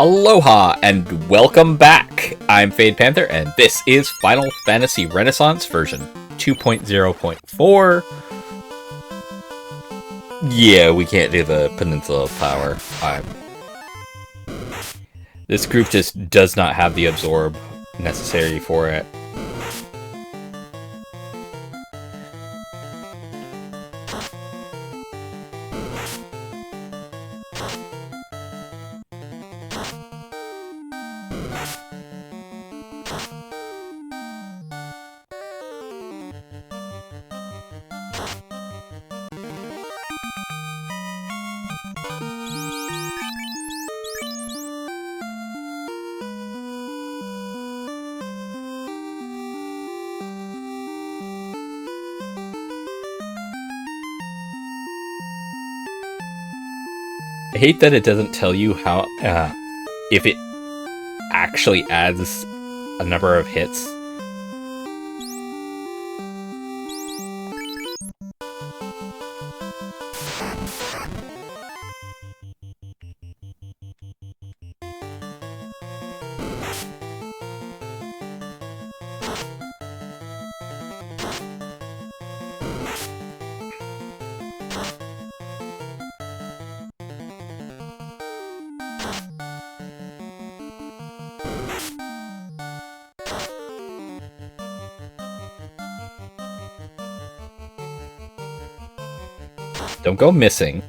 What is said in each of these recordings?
Aloha and welcome back! I'm Panther and this is Final Fantasy Renaissance version 2.0.4. Yeah, we can't do the Peninsula of Power. This group just does not have the absorb necessary for it. I hate that it doesn't tell you how, if it actually adds a number of hits. Don't go missing.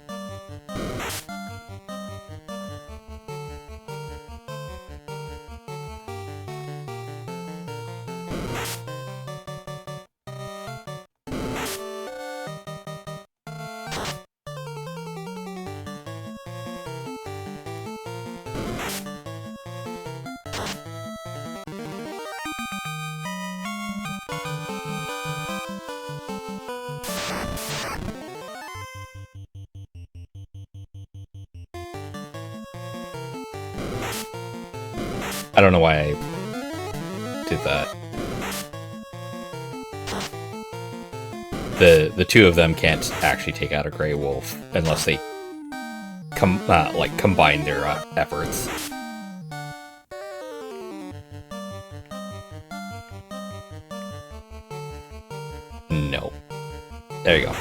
I don't know why I did that. The two of them can't actually take out a Grey Wolf unless they combine their efforts. No. There you go.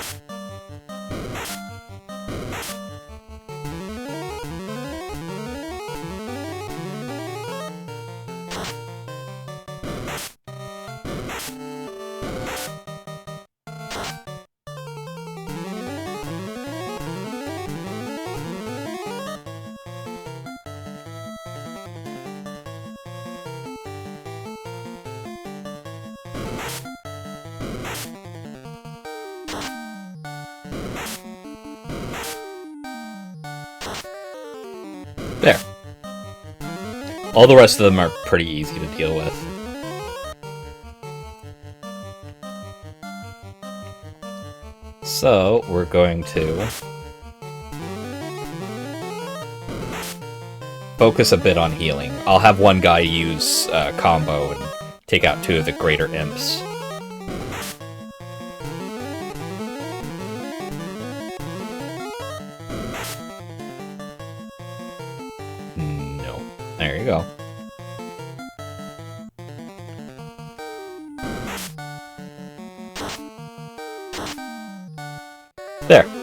There. All the rest of them are pretty easy to deal with. So, we're going to focus a bit on healing. I'll have one guy use combo and take out two of the greater imps. There you go. There.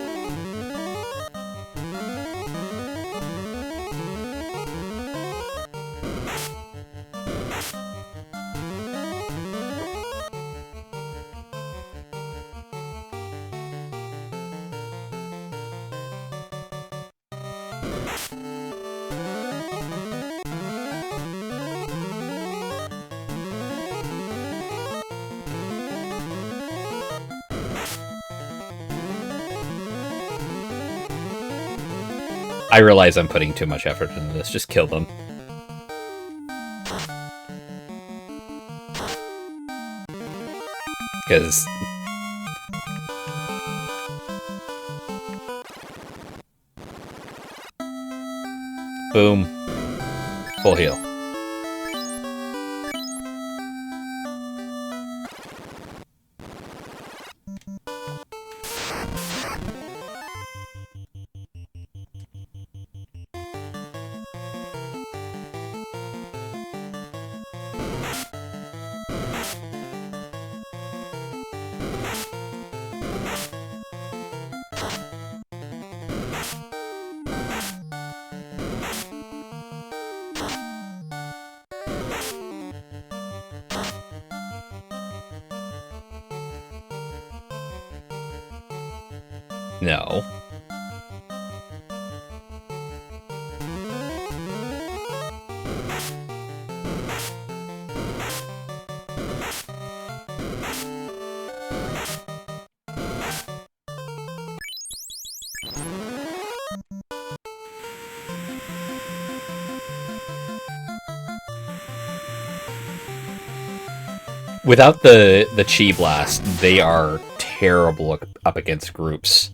I realize I'm putting too much effort into this. Just kill them. Because... boom. Full heal. No. Without the Chi Blast, they are terrible up against groups.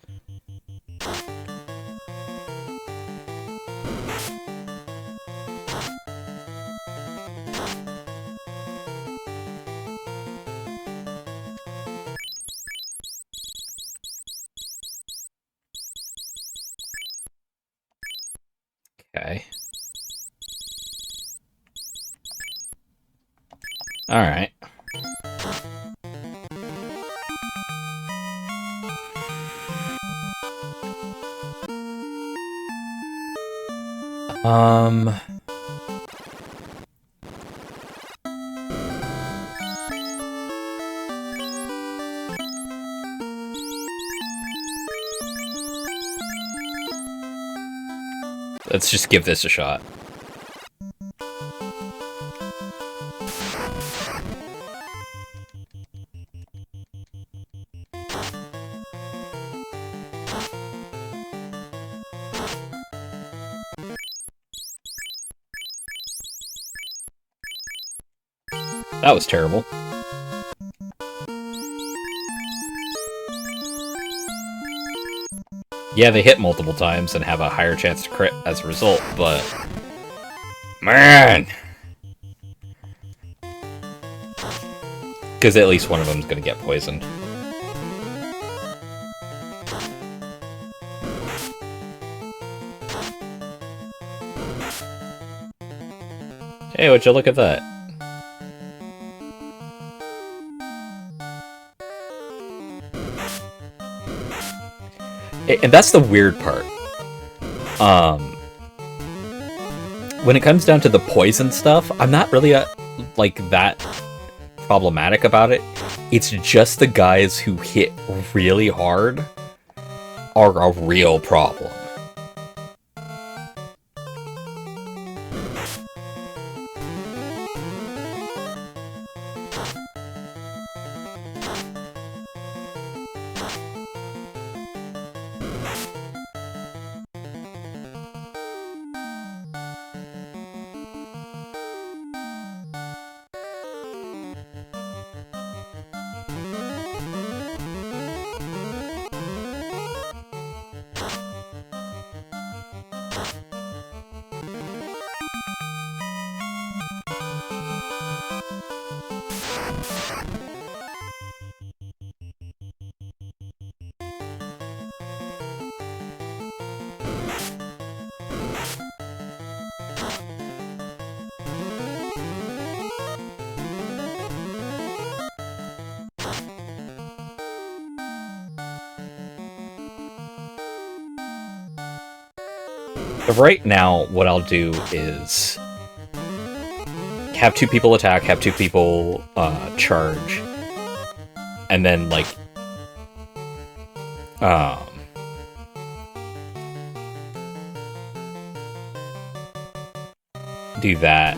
Okay. Alright. Let's just give this a shot. That was terrible. Yeah, they hit multiple times and have a higher chance to crit as a result, but... Man! Because at least one of them is going to get poisoned. Hey, would you look at that? And that's the weird part. When it comes down to the poison stuff, I'm not really that problematic about it. It's just the guys who hit really hard are a real problem. But right now, what I'll do is have 2 people attack, have 2 people charge, and then, like, do that.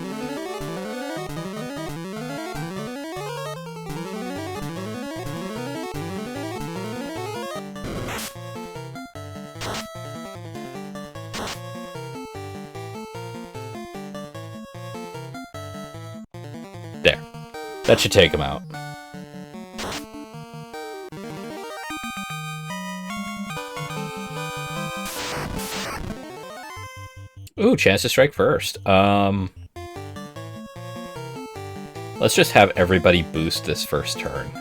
There. That should take him out. Ooh, chance to strike first. Let's just have everybody boost this first turn.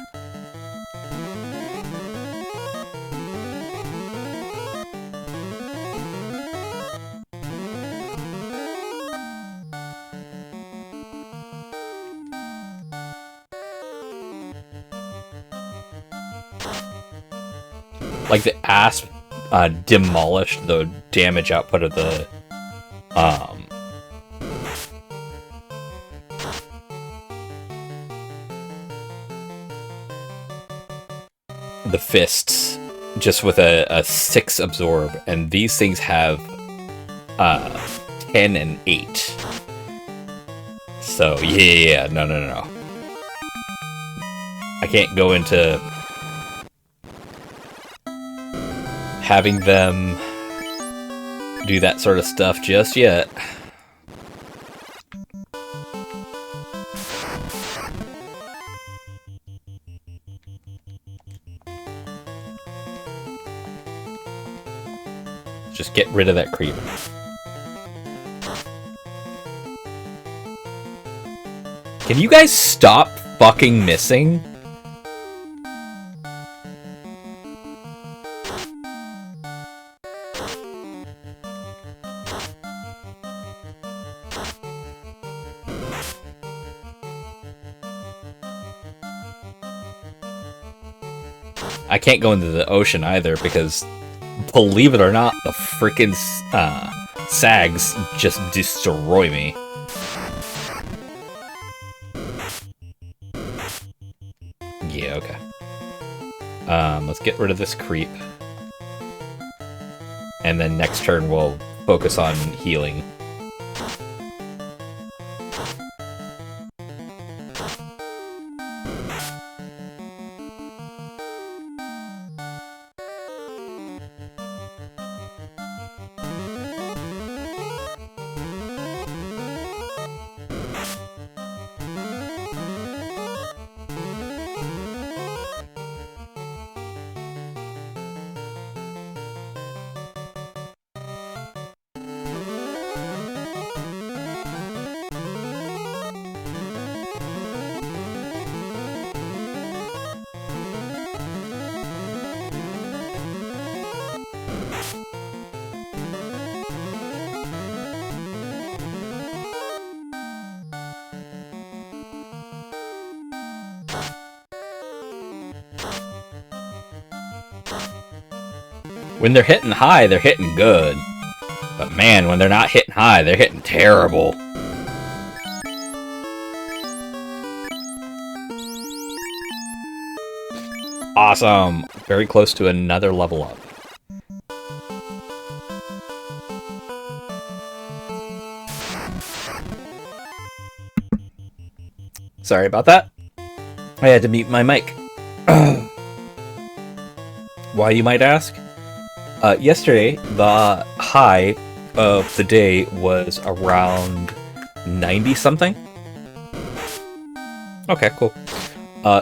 Like, the Asp demolished the damage output of the fists just with a 6 absorb, and these things have 10 and 8. So yeah, no. I can't go into having them do that sort of stuff just yet. Just get rid of that creep. Can you guys stop fucking missing? I can't go into the ocean either because, believe it or not, the frickin' sags just destroy me. Yeah, okay. Let's get rid of this creep. And then next turn we'll focus on healing. When they're hitting high, they're hitting good. But man, when they're not hitting high, they're hitting terrible. Awesome! Very close to another level up. Sorry about that. I had to mute my mic. Why, you might ask? Yesterday, the high of the day was around 90-something. Okay, cool.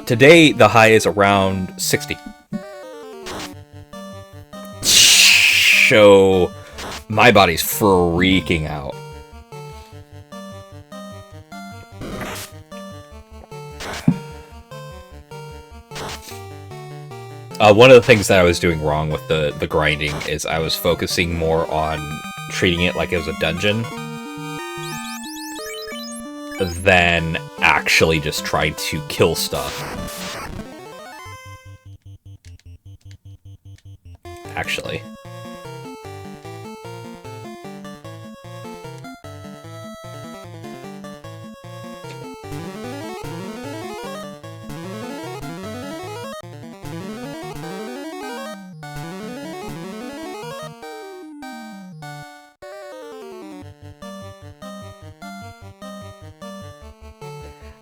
Today, the high is around 60. So, my body's freaking out. One of the things that I was doing wrong with the grinding is I was focusing more on treating it like it was a dungeon than actually just trying to kill stuff. Actually.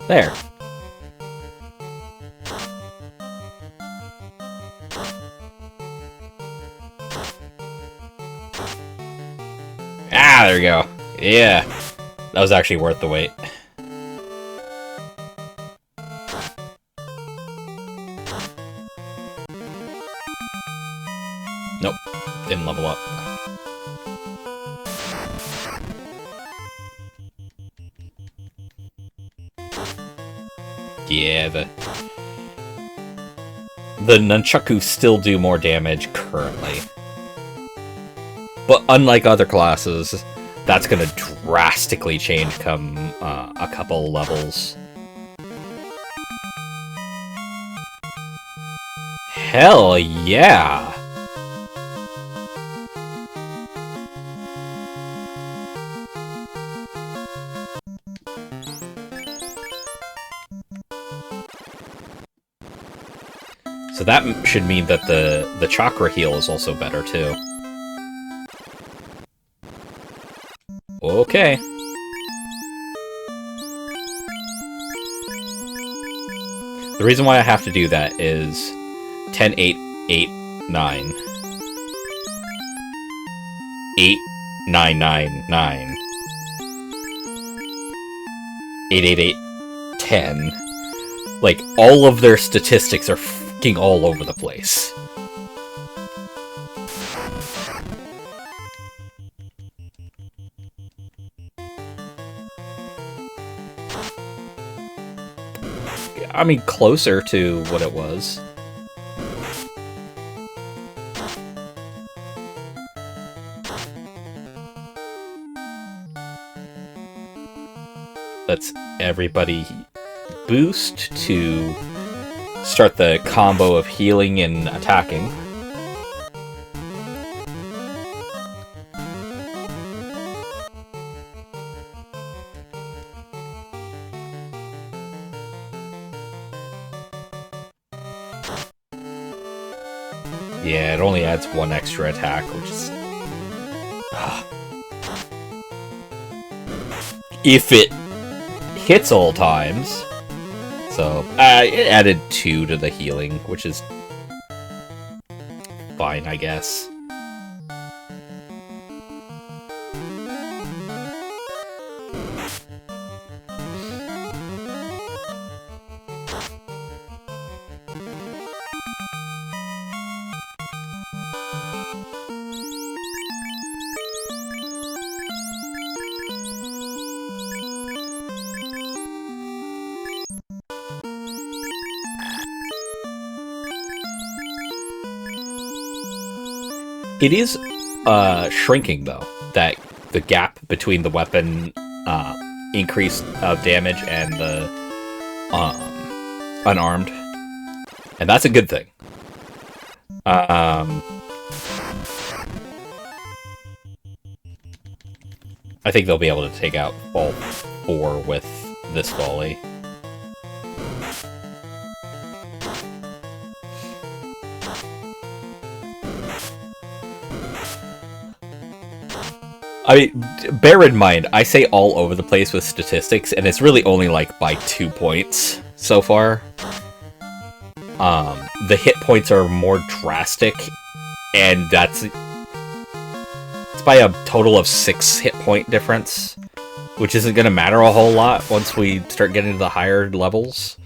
There. Ah, there we go. Yeah. That was actually worth the wait. Nope. Didn't level up. Yeah, the nunchaku still do more damage currently. But unlike other classes, that's gonna drastically change come a couple levels. Hell yeah! So that should mean that the chakra heal is also better, too. Okay. The reason why I have to do that is 10, 8, 8, 9. 8, 9, 9, 9. 8, 8, 8, 10. Like, all of their statistics are fucking all over the place. I mean, closer to what it was. Let's everybody boost to start the combo of healing and attacking. Yeah, it only adds one extra attack, which is... If it hits all times. So, it added 2 to the healing, which is fine, I guess. It is shrinking, though, that the gap between the weapon increase of damage and the unarmed. And that's a good thing. I think they'll be able to take out all 4 with this volley. I mean, bear in mind, I say all over the place with statistics, and it's really only, like, by 2 points so far. The hit points are more drastic, and it's by a total of 6 hit point difference, which isn't going to matter a whole lot once we start getting to the higher levels.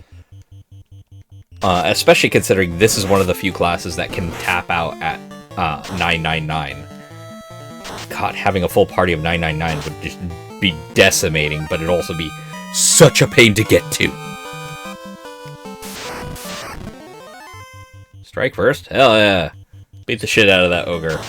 Especially considering this is one of the few classes that can tap out at 999. God, having a full party of 999 would just be decimating, but it'd also be such a pain to get to. Strike first? Hell yeah. Beat the shit out of that ogre.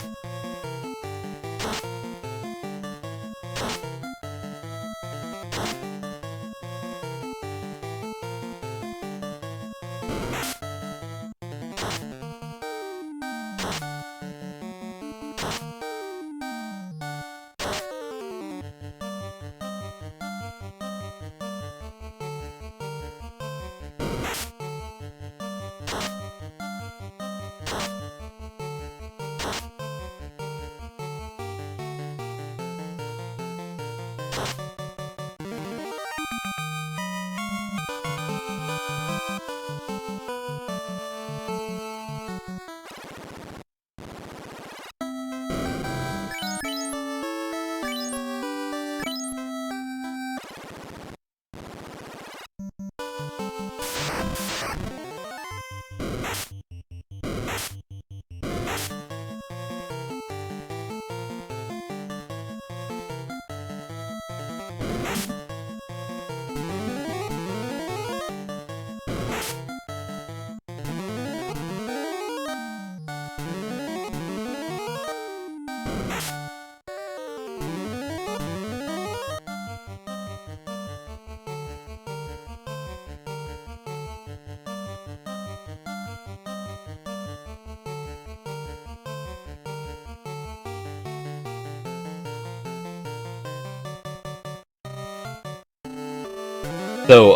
So,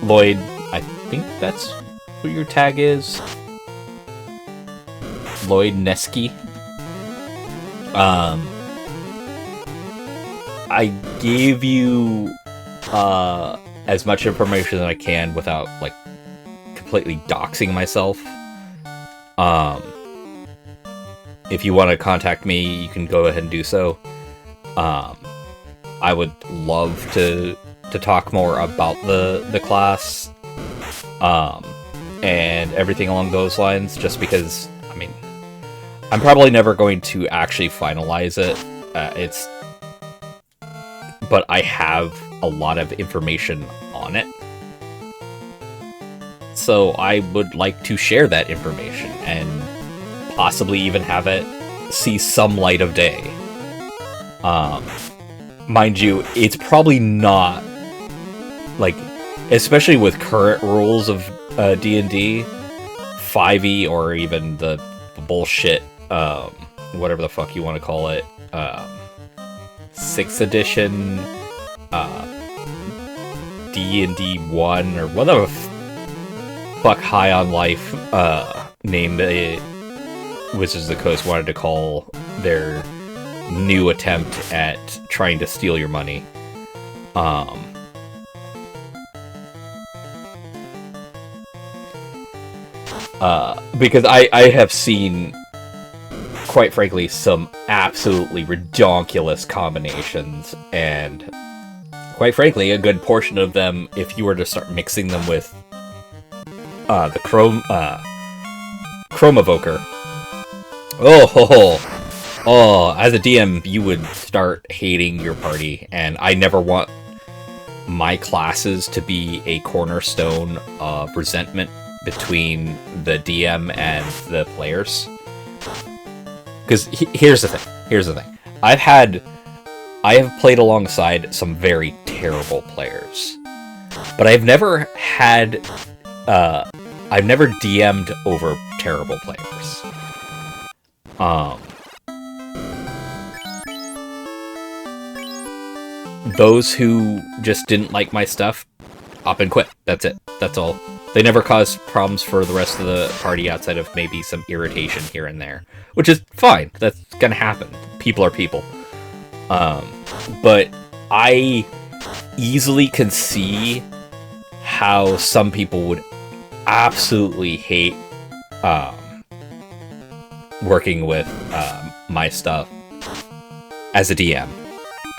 Lloyd, I think that's who your tag is. Lloyd Neski. I gave you as much information as I can without like completely doxing myself. If you want to contact me, you can go ahead and do so. I would love to talk more about the class and everything along those lines, just because, I mean, I'm probably never going to actually finalize it. But I have a lot of information on it. So I would like to share that information and possibly even have it see some light of day. Mind you, it's probably not, like, especially with current rules of D&D, 5e or even the bullshit, whatever the fuck you want to call it, 6th edition, D&D 1, or whatever fuck High on Life name the Wizards of the Coast wanted to call their new attempt at trying to steal your money. Because I have seen, quite frankly, some absolutely redonkulous combinations, and quite frankly, a good portion of them, if you were to start mixing them with the Chrome Evoker. Oh, as a DM, you would start hating your party, and I never want my classes to be a cornerstone of resentment between the DM and the players. Because here's the thing. I have played alongside some very terrible players, but I've never DM'd over terrible players. Those who just didn't like my stuff, up and quit. That's it. That's all. They never caused problems for the rest of the party outside of maybe some irritation here and there, which is fine. That's gonna happen. People are people. But I easily can see how some people would absolutely hate working with my stuff as a DM.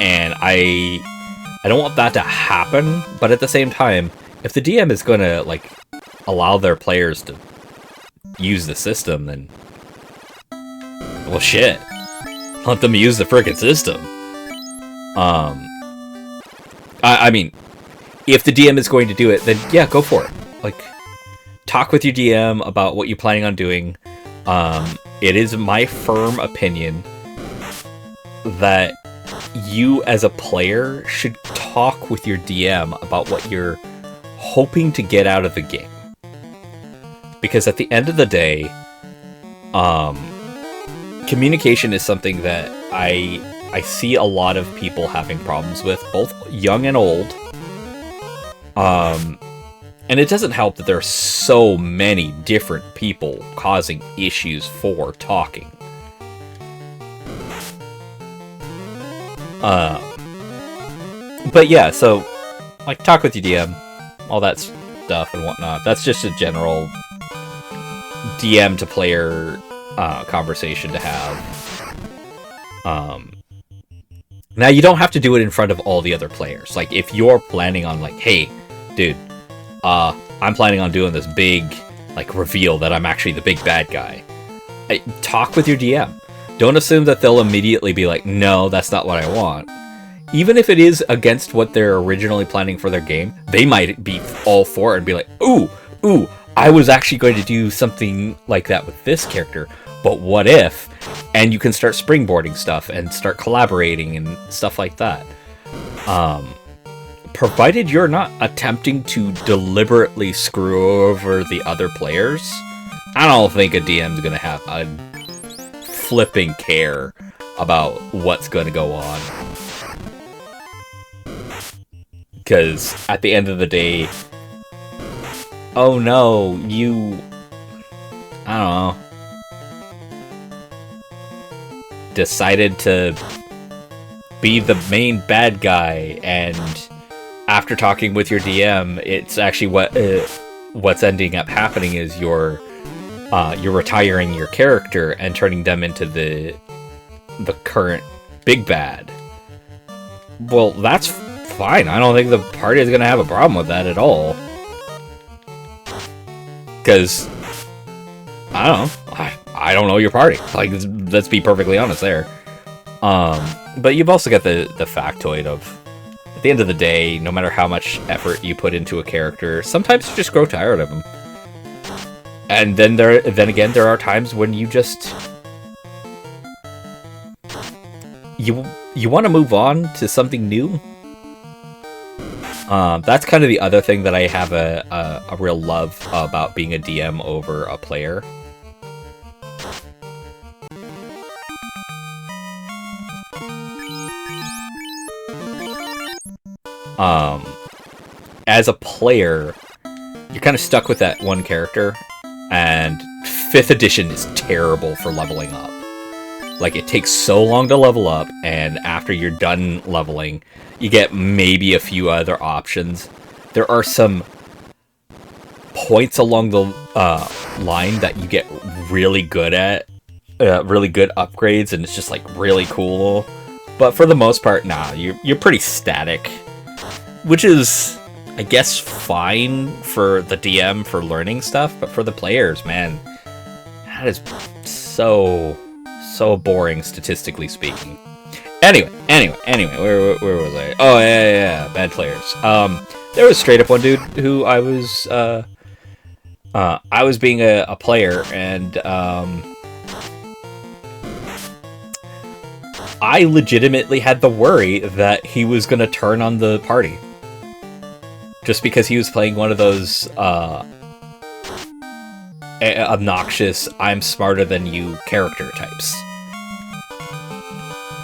And I don't want that to happen, but at the same time, if the DM is going to, like, allow their players to use the system, then, well, shit. Let them use the frickin' system. I mean, if the DM is going to do it, then yeah, go for it. Like, talk with your DM about what you're planning on doing. It is my firm opinion that you as a player should talk with your DM about what you're hoping to get out of the game. Because at the end of the day, communication is something that I see a lot of people having problems with, both young and old. And it doesn't help that there are so many different people causing issues for talking. But yeah, so, like, talk with your DM, all that stuff and whatnot. That's just a general DM to player conversation to have. Now, you don't have to do it in front of all the other players. Like, if you're planning on, like, hey, dude, I'm planning on doing this big, like, reveal that I'm actually the big bad guy. Talk with your DM. Don't assume that they'll immediately be like, no, that's not what I want. Even if it is against what they're originally planning for their game, they might be all for it and be like, ooh, I was actually going to do something like that with this character, but what if? And you can start springboarding stuff and start collaborating and stuff like that. Provided you're not attempting to deliberately screw over the other players, I don't think a DM's gonna have a flipping care about what's gonna go on. Because at the end of the day, oh no, you, I don't know, decided to be the main bad guy, and after talking with your DM, it's actually what's ending up happening is you're retiring your character and turning them into the current big bad. Well, that's fine. I don't think the party is gonna have a problem with that at all. Because I don't know. I don't know your party. Like, let's be perfectly honest there. But you've also got the factoid of, at the end of the day, no matter how much effort you put into a character, sometimes you just grow tired of them. And then again, there are times when you just you want to move on to something new. That's kind of the other thing that I have a real love about being a DM over a player. As a player, you're kind of stuck with that one character, and 5th edition is terrible for leveling up. Like, it takes so long to level up, and after you're done leveling, you get maybe a few other options. There are some points along the line that you get really good at, really good upgrades, and it's just, like, really cool. But for the most part, nah, you're pretty static. Which is, I guess, fine for the DM for learning stuff, but for the players, man, that is so boring, statistically speaking. Anyway, where was I? Oh, yeah, bad players. There was straight up one dude who I was being a player, and I legitimately had the worry that he was gonna turn on the party. Just because he was playing one of those obnoxious, I'm smarter than you character types.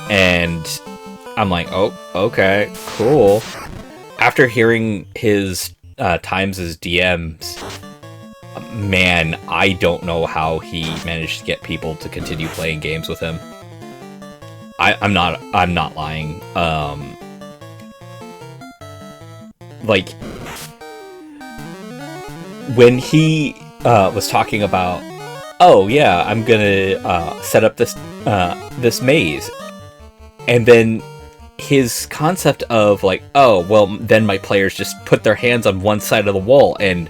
And I'm like, oh, okay, cool. After hearing his times as DMs, man, I don't know how he managed to get people to continue playing games with him. I'm not lying. Like, when he was talking about, oh yeah, I'm gonna set up this maze, and then his concept of like, oh well, then my players just put their hands on one side of the wall and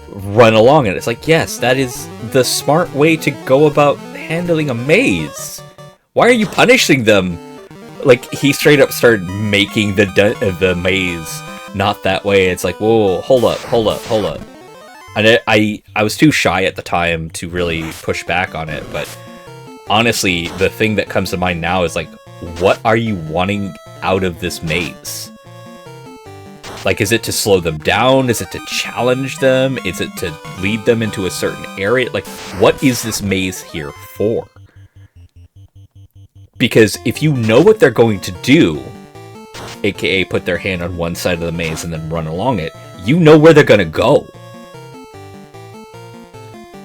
run along it. It's like, yes, that is the smart way to go about handling a maze. Why are you punishing them? Like, he straight up started making the maze not that way. It's like, whoa, hold up. And I was too shy at the time to really push back on it, but honestly, the thing that comes to mind now is like, what are you wanting out of this maze? Like, is it to slow them down? Is it to challenge them? Is it to lead them into a certain area? Like, what is this maze here for? Because if you know what they're going to do, aka put their hand on one side of the maze and then run along it, you know where they're gonna go.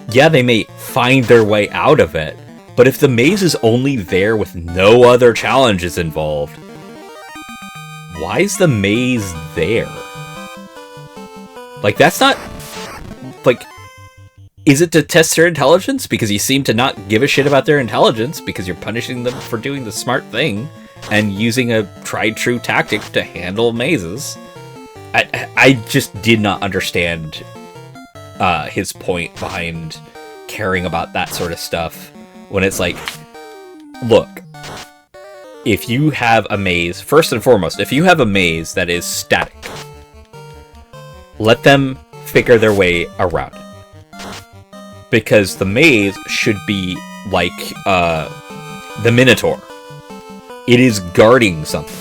Yeah, they may find their way out of it, but if the maze is only there with no other challenges involved, why is the maze there? Like, that's not... Like, is it to test their intelligence? Because you seem to not give a shit about their intelligence because you're punishing them for doing the smart thing and using a tried-true tactic to handle mazes. I just did not understand his point behind caring about that sort of stuff when it's like, look, if you have a maze, first and foremost, if you have a maze that is static, let them figure their way around it. Because the maze should be like the Minotaur. It is guarding something.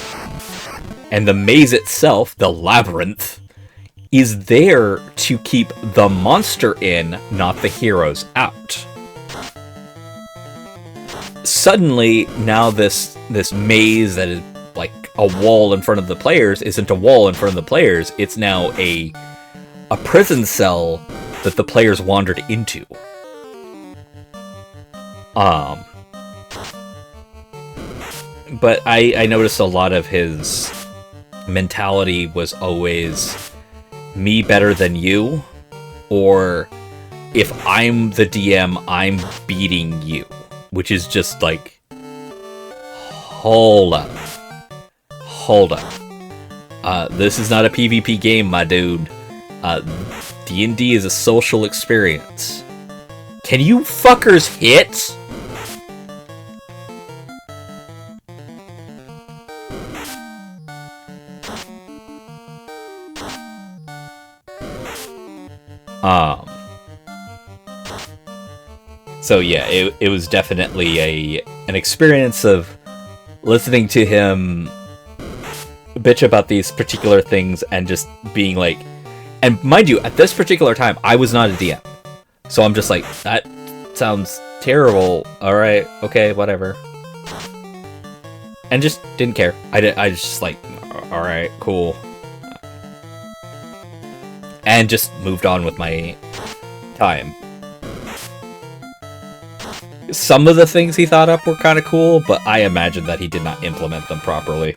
And the maze itself, the labyrinth, is there to keep the monster in, not the heroes out. Suddenly, now this maze that is like a wall in front of the players isn't a wall in front of the players. It's now a a prison cell that the players wandered into. But I noticed a lot of his mentality was always me better than you, or if I'm the DM, I'm beating you, which is just like, hold up. This is not a PvP game, my dude. D&D is a social experience. Can you fuckers hit? So yeah, it was definitely an experience of listening to him bitch about these particular things and just being like, and mind you, at this particular time, I was not a DM. So I'm just like, that sounds terrible. Alright, okay, whatever. And just didn't care. I just like, alright, cool. And just moved on with my time. Some of the things he thought up were kind of cool, but I imagine that he did not implement them properly.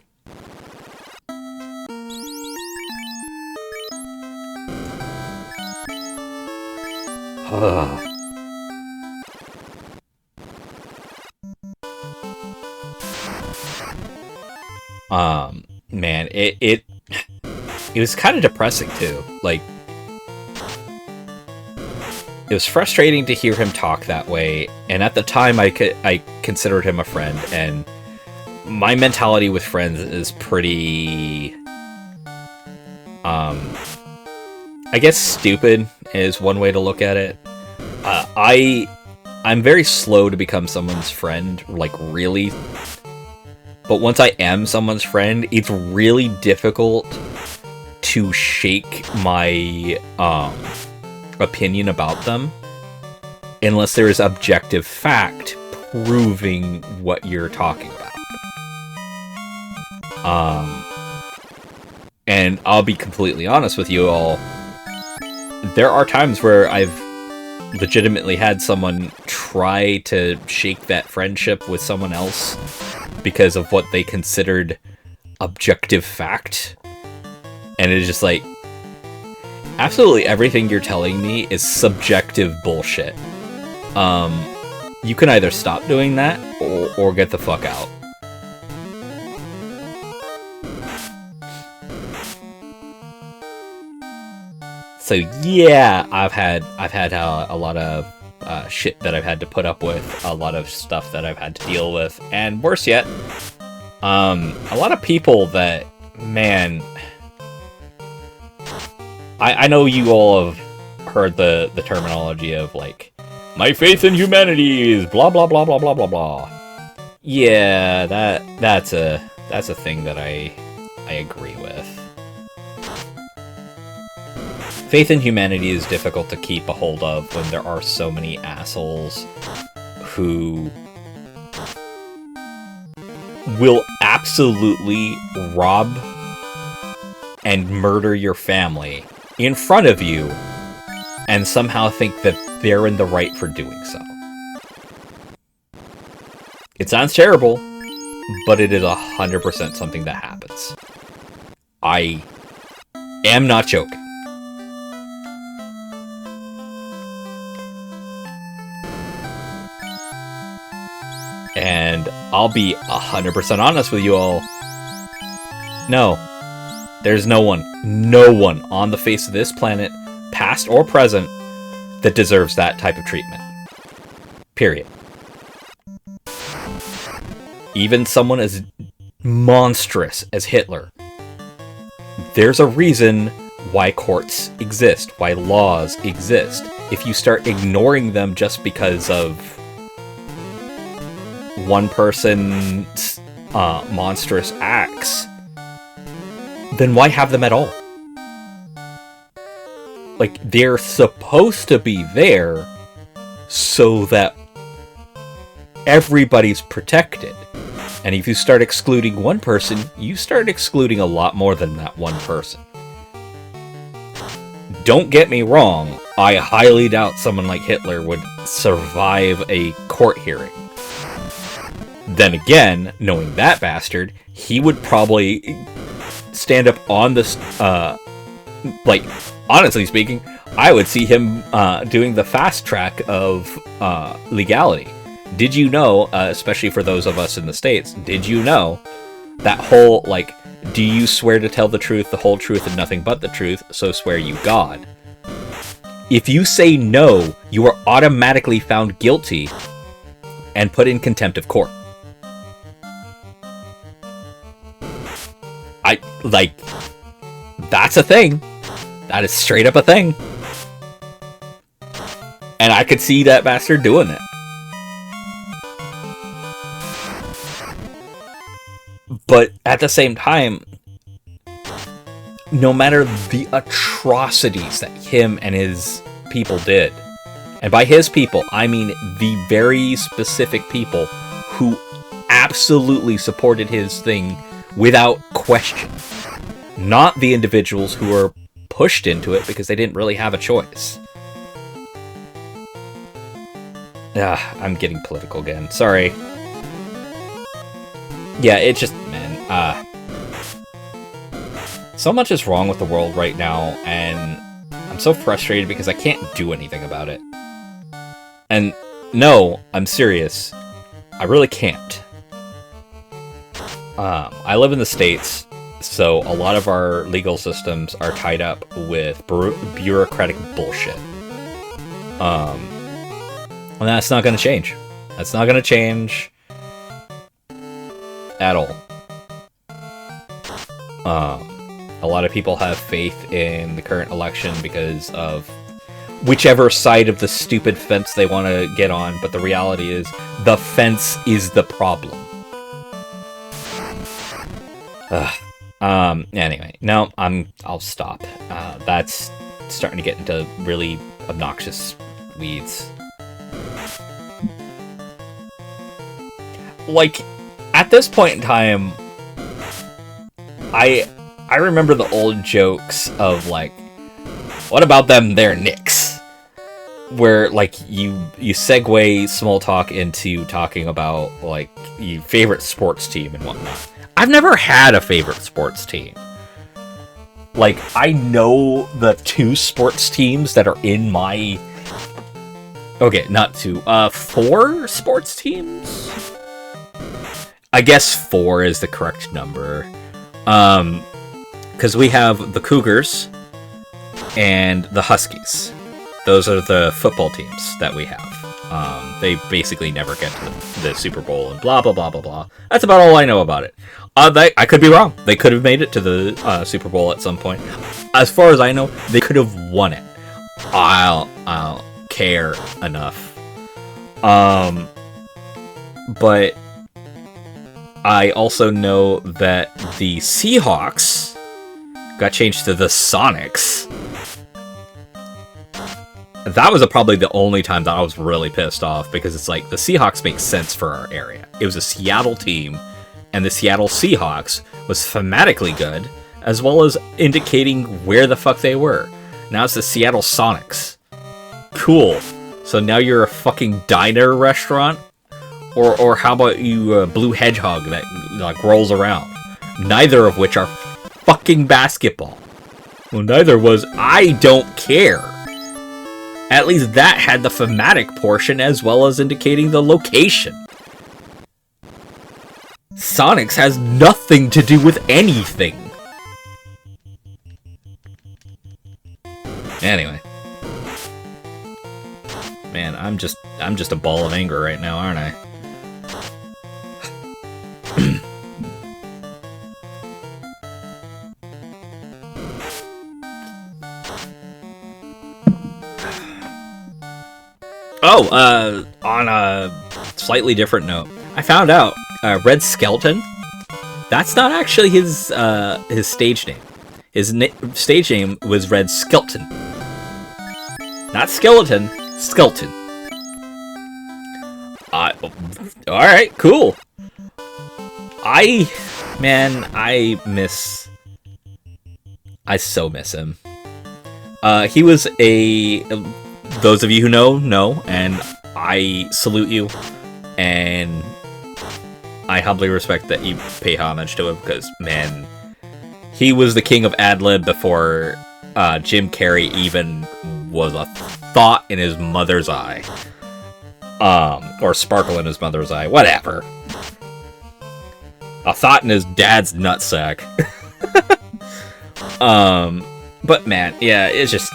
Man, it was kind of depressing too. Like, it was frustrating to hear him talk that way, and at the time I considered him a friend, and my mentality with friends is pretty, I guess stupid is one way to look at it. I'm very slow to become someone's friend, like really, but once I am someone's friend, it's really difficult to shake my, opinion about them unless there is objective fact proving what you're talking about. And I'll be completely honest with you all, there are times where I've legitimately had someone try to shake that friendship with someone else because of what they considered objective fact, and it's just like, absolutely everything you're telling me is subjective bullshit. You can either stop doing that, or get the fuck out. So yeah, I've had a lot of shit that I've had to put up with, a lot of stuff that I've had to deal with, and worse yet, a lot of people that, man, I know you all have heard the terminology of, like, my faith in humanity is blah blah blah blah blah blah blah. Yeah, that's a thing that I agree with. Faith in humanity is difficult to keep a hold of when there are so many assholes who will absolutely rob and murder your family in front of you, and somehow think that they're in the right for doing so. It sounds terrible, but it is 100% something that happens. I am not joking. And I'll be 100% honest with you all. No. There's no one on the face of this planet, past or present, that deserves that type of treatment. Period. Even someone as monstrous as Hitler. There's a reason why courts exist, why laws exist. If you start ignoring them just because of one person's monstrous acts, then why have them at all? Like, they're supposed to be there so that everybody's protected. And if you start excluding one person, you start excluding a lot more than that one person. don't get me wrong, I highly doubt someone like Hitler would survive a court hearing. Then again, knowing that bastard, he would probably stand up on this, like, honestly speaking, I would see him doing the fast track of legality. Did you know, especially for those of us in the States, did you know that whole, like, do you swear to tell the truth, the whole truth, and nothing but the truth, so swear you God? If you say no, you are automatically found guilty and put in contempt of court. That's a thing. That is straight up a thing. And I could see that bastard doing it. But at the same time, no matter the atrocities that him and his people did, and by his people, I mean the very specific people who absolutely supported his thing without question, not the individuals who were pushed into it because they didn't really have a choice. I'm getting political again. Sorry. Yeah, it just, man, so much is wrong with the world right now, and I'm so frustrated because I can't do anything about it. And no, I'm serious. I really can't. I live in the States, so a lot of our legal systems are tied up with bureaucratic bullshit. And that's not going to change. That's not going to change at all. A lot of people have faith in the current election because of whichever side of the stupid fence they want to get on, but the reality is the fence is the problem. Anyway, no, I'll stop. That's starting to get into really obnoxious weeds. Like, at this point in time, I remember the old jokes of, like, what about them there Knicks? Where, like, you segue small talk into talking about, like, your favorite sports team and whatnot. I've never had a favorite sports team. Like, I know the 2 sports teams that are in my... Okay, not 2. 4 sports teams? I guess 4 is the correct number. Because we have the Cougars and the Huskies. Those are the football teams that we have. They basically never get to the Super Bowl and blah, blah, blah, blah, blah. That's about all I know about it. I could be wrong. They could have made it to the Super Bowl at some point. As far as I know, they could have won it. I don't care enough. But I also know that the Seahawks got changed to the Sonics. That was probably the only time that I was really pissed off, because it's like, the Seahawks make sense for our area. It was a Seattle team, and the Seattle Seahawks was thematically good, as well as indicating where the fuck they were. Now it's the Seattle Sonics. Cool. So now you're a fucking diner restaurant? Or how about you Blue Hedgehog that, like, rolls around? Neither of which are fucking basketball. Well, neither was I Don't Care. At least that had the thematic portion as well as indicating the location. Sonics has nothing to do with anything. Anyway. Man, I'm just a ball of anger right now, aren't I? On a slightly different note, I found out Red Skelton, that's not actually his stage name. His stage name was Red Skelton. Not Skeleton, Skelton. Alright, cool. I so miss him. He was a... Those of you who know, and I salute you, and I humbly respect that you pay homage to him, because, man, he was the king of ad-lib before Jim Carrey even was a thought in his mother's eye. Or sparkle in his mother's eye, whatever. A thought in his dad's nutsack. But man, yeah, it's just...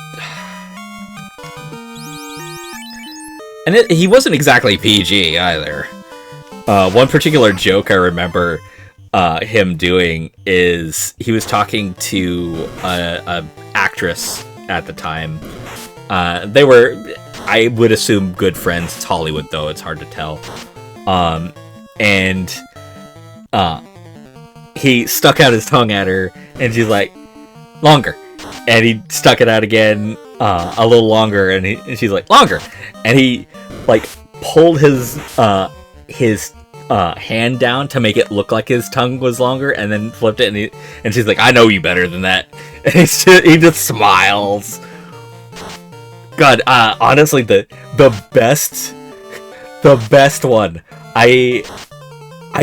And he wasn't exactly PG either. One particular joke I remember him doing is he was talking to a actress at the time. They were, I would assume, good friends. It's Hollywood, though. It's hard to tell. And he stuck out his tongue at her, and she's like, longer. And he stuck it out again, a little longer, and she's like, longer. And he, like, pulled his hand down to make it look like his tongue was longer, and then flipped it, and she's like, I know you better than that. And he just smiles. God, honestly, the best one. I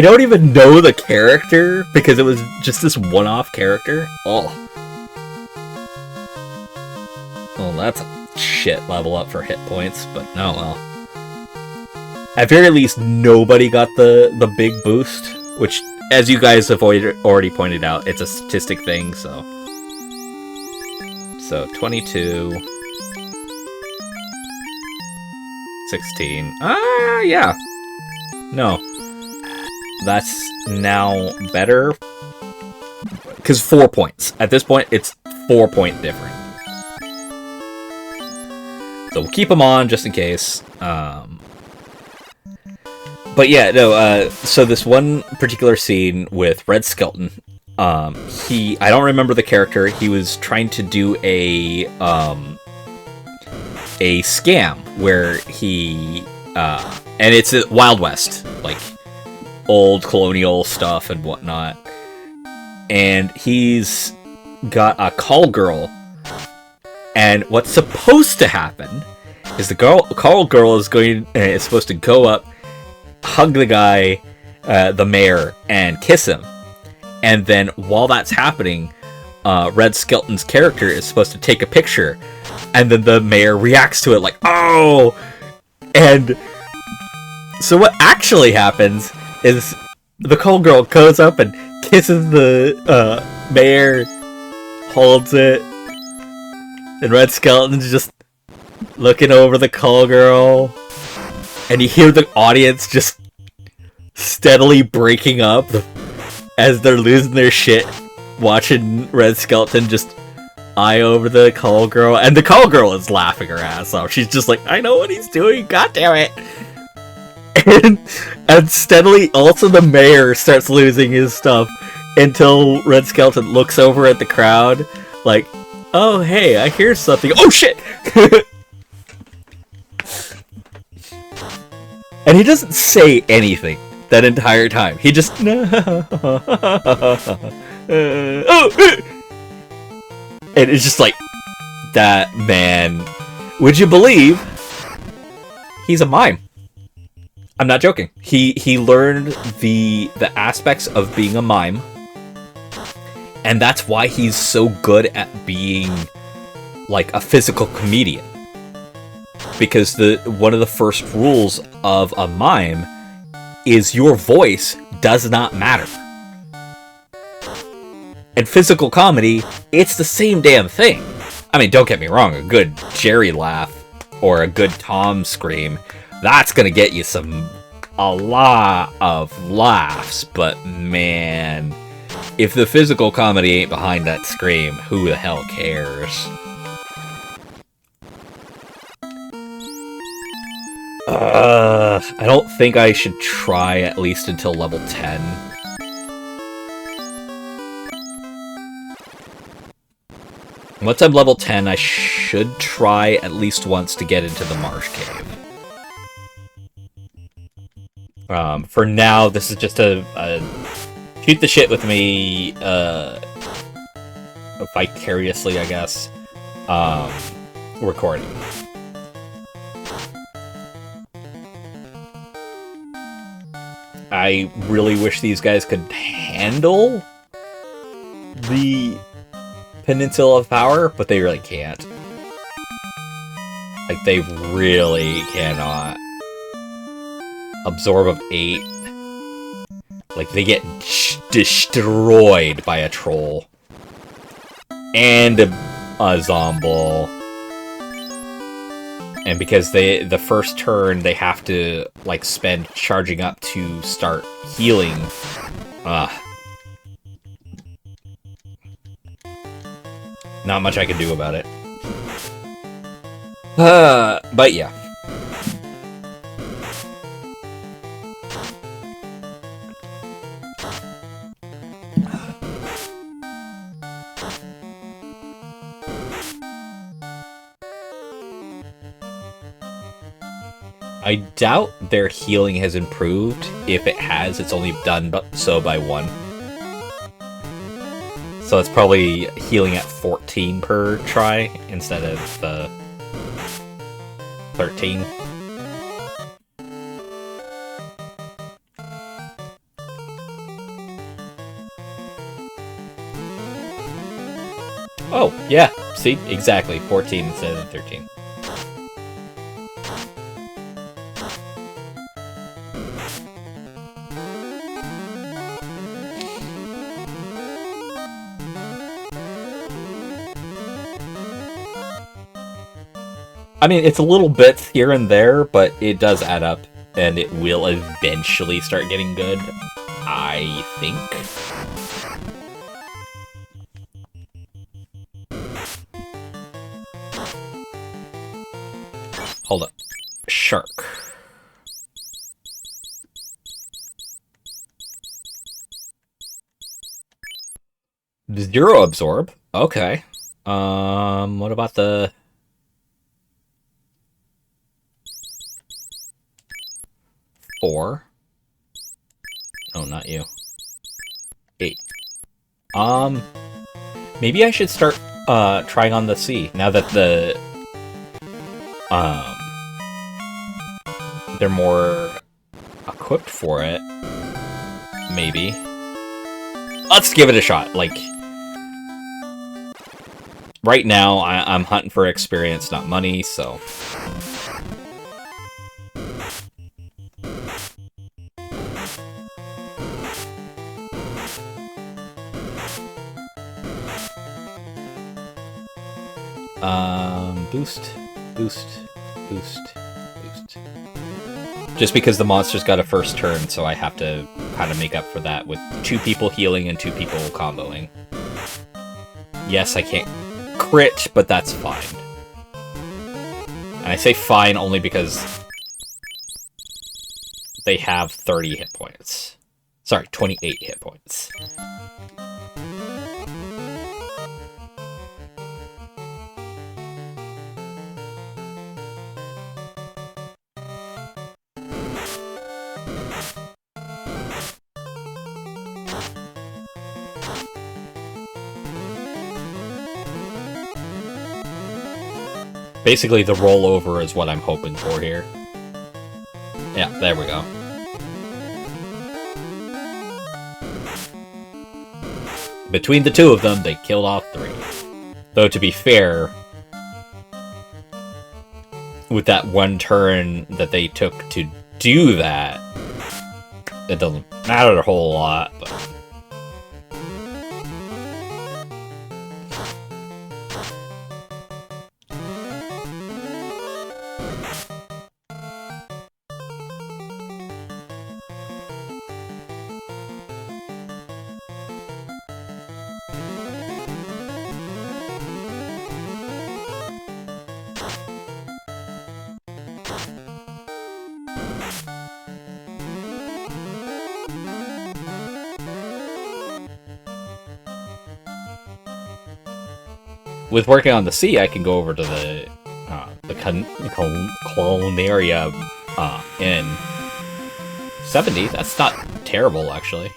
don't even know the character because it was just this one-off character. Oh, well, that's a shit level up for hit points, but no, well. At very least, nobody got the big boost, which, as you guys have already pointed out, it's a statistic thing, so. So, 22... 16. Yeah. No. That's now better. Because 4 points. At this point, it's 4-point different. So we'll keep them on just in case. But yeah, no, so this one particular scene with Red Skelton, I don't remember the character, he was trying to do a scam where he and it's a Wild West, like old colonial stuff and whatnot, and he's got a call girl, and what's supposed to happen is the call girl is supposed to go up, hug the guy, the mayor, and kiss him, and then while that's happening, Red Skelton's character is supposed to take a picture. And then the mayor reacts to it like, oh! And so what actually happens is the call girl goes up and kisses the mayor, holds it, and Red Skeleton's just looking over the call girl, and you hear the audience just steadily breaking up as they're losing their shit, watching Red Skeleton just eye over the call girl, and the call girl is laughing her ass off. She's just like, I know what he's doing, god damn it. And steadily also the mayor starts losing his stuff until Red Skeleton looks over at the crowd like, oh hey, I hear something. Oh shit. And he doesn't say anything that entire time. He just and it's just like, that man, would you believe he's a mime? I'm not joking. He learned the aspects of being a mime, and that's why he's so good at being like a physical comedian. Because one of the first rules of a mime is your voice does not matter. And physical comedy, it's the same damn thing. I mean, don't get me wrong, a good Jerry laugh or a good Tom scream, that's gonna get you a lot of laughs, but man, if the physical comedy ain't behind that scream, who the hell cares? I don't think I should try at least until level 10. Once I'm level 10, I should try at least once to get into the Marsh Cave. For now, this is just a shoot the shit with me, vicariously, I guess. recording. I really wish these guys could handle the Peninsula of Power, but they really can't. Like, they really cannot. Absorb of 8. Like, they get destroyed by a troll. And a Zomble. And because the first turn, they have to, like, spend charging up to start healing. Not much I can do about it. But yeah. I doubt their healing has improved. If it has, it's only done so by 1. So it's probably healing at 14 per try instead of 13. Oh, yeah. See? Exactly. 14 instead of 13. I mean, it's a little bit here and there, but it does add up, and it will eventually start getting good, I think. Hold up. Shark. Zero absorb. Okay. What about the... Four. Oh, not you. 8. Maybe I should start trying on the C now that the they're more equipped for it. Maybe. Let's give it a shot. Like, right now I'm hunting for experience, not money, so boost. Just because the monster's got a first turn, so I have to kind of make up for that with 2 people healing and 2 people comboing. Yes, I can't crit, but that's fine. And I say fine only because they have 30 hit points. Sorry, 28 hit points. Basically, the rollover is what I'm hoping for here. Yeah, there we go. Between the 2 of them, they killed off 3. Though, to be fair, with that 1 turn that they took to do that, it doesn't matter a whole lot, but... with working on the sea, I can go over to the Clonaria in 70. That's not terrible, actually.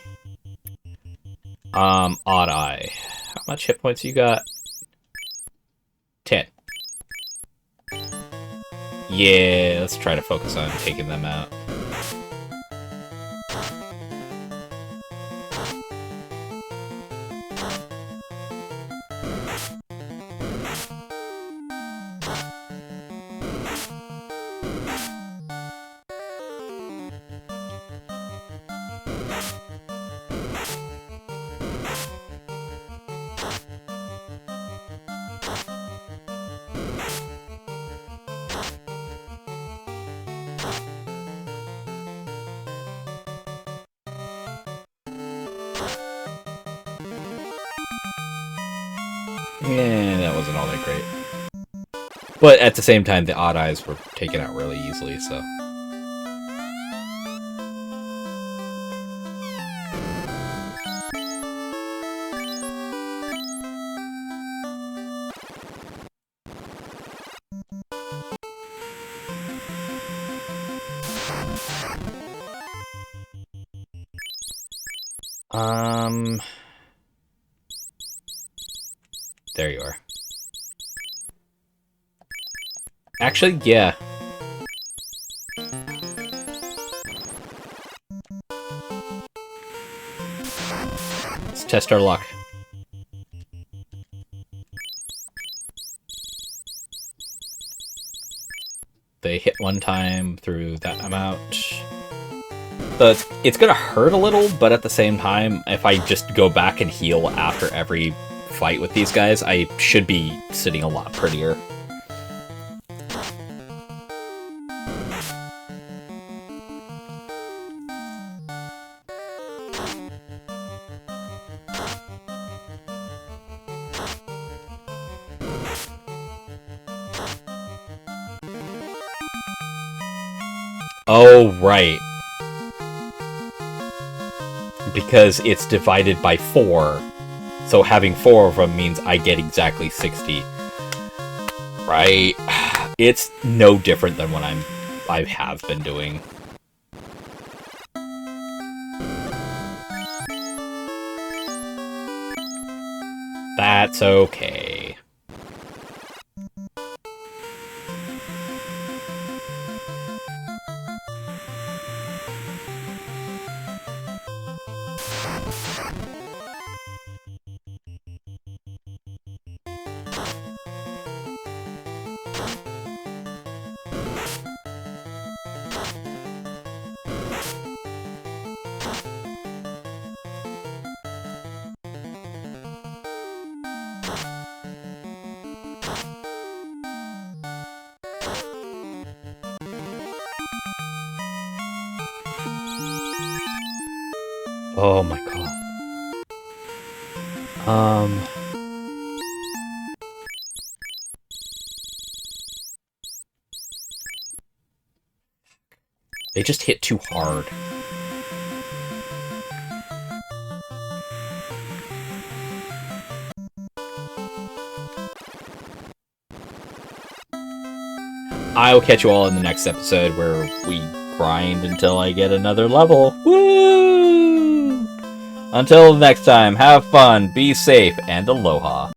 Odd Eye. How much hit points you got? 10. Yeah, let's try to focus on taking them out. Yeah, that wasn't all that great. But at the same time, the odd eyes were taken out really easily, so... There you are. Actually, yeah. Let's test our luck. They hit one time through that amount. So it's gonna hurt a little, but at the same time, if I just go back and heal after every fight with these guys, I should be sitting a lot prettier. Oh, right. Because it's divided by 4. So having 4 of them means I get exactly 60. Right. It's no different than what I have been doing. That's okay. Oh my god. They just hit too hard. I will catch you all in the next episode where we grind until I get another level. Woo! Until next time, have fun, be safe, and aloha.